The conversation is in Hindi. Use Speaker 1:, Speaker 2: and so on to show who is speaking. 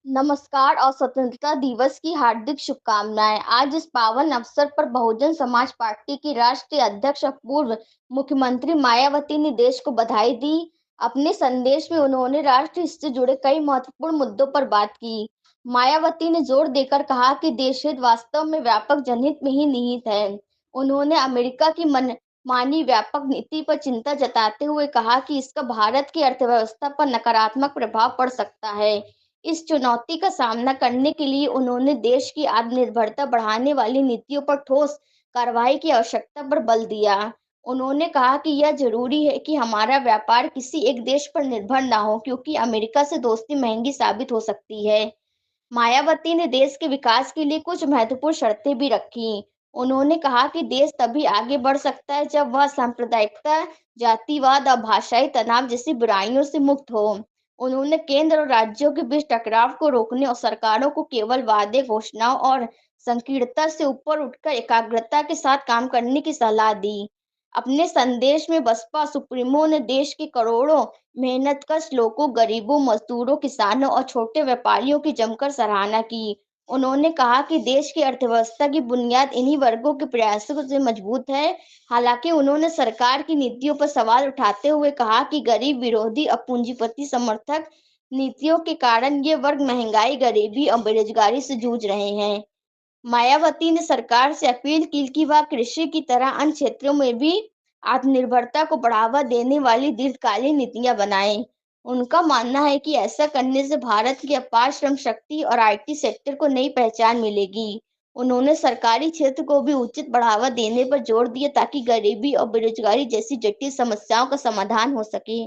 Speaker 1: नमस्कार और स्वतंत्रता दिवस की हार्दिक शुभकामनाएं। आज इस पावन अवसर पर बहुजन समाज पार्टी की राष्ट्रीय अध्यक्ष और पूर्व मुख्यमंत्री मायावती ने देश को बधाई दी। अपने संदेश में उन्होंने राष्ट्र हित से जुड़े कई महत्वपूर्ण मुद्दों पर बात की। मायावती ने जोर देकर कहा कि देशहित वास्तव में व्यापक जनहित में ही निहित है। उन्होंने अमेरिका की मनमानी व्यापक नीति पर चिंता जताते हुए कहा कि इसका भारत की अर्थव्यवस्था पर नकारात्मक प्रभाव पड़ सकता है। इस चुनौती का सामना करने के लिए उन्होंने देश की आत्मनिर्भरता बढ़ाने वाली नीतियों पर ठोस कार्रवाई की आवश्यकता पर बल दिया। उन्होंने कहा कि यह जरूरी है कि हमारा व्यापार किसी एक देश पर निर्भर न हो, क्योंकि अमेरिका से दोस्ती महंगी साबित हो सकती है। मायावती ने देश के विकास के लिए कुछ महत्वपूर्ण शर्तें भी रखीं। उन्होंने कहा कि देश तभी आगे बढ़ सकता है जब वह सांप्रदायिकता, जातिवाद और भाषाई तनाव जैसी बुराइयों से मुक्त हो। उन्होंने केंद्र और राज्यों के बीच टकराव को रोकने और सरकारों को केवल वादे, घोषणाओं और संकीर्णता से ऊपर उठकर एकाग्रता के साथ काम करने की सलाह दी। अपने संदेश में बसपा सुप्रीमो ने देश के करोड़ों मेहनतकश लोगों, गरीबों, मजदूरों, किसानों और छोटे व्यापारियों की जमकर सराहना की। उन्होंने कहा कि देश की अर्थव्यवस्था की बुनियाद इन्हीं वर्गों के प्रयासों से मजबूत है। हालांकि उन्होंने सरकार की नीतियों पर सवाल उठाते हुए कहा कि गरीब विरोधी और पूंजीपति समर्थक नीतियों के कारण ये वर्ग महंगाई, गरीबी और बेरोजगारी से जूझ रहे हैं। मायावती ने सरकार से अपील की कि वह कृषि की तरह अन्य क्षेत्रों में भी आत्मनिर्भरता को बढ़ावा देने वाली दीर्घकालीन नीतियां बनाए। उनका मानना है कि ऐसा करने से भारत की अपार श्रम शक्ति और आईटी सेक्टर को नई पहचान मिलेगी। उन्होंने सरकारी क्षेत्र को भी उचित बढ़ावा देने पर जोर दिया ताकि गरीबी और बेरोजगारी जैसी जटिल समस्याओं का समाधान हो सके।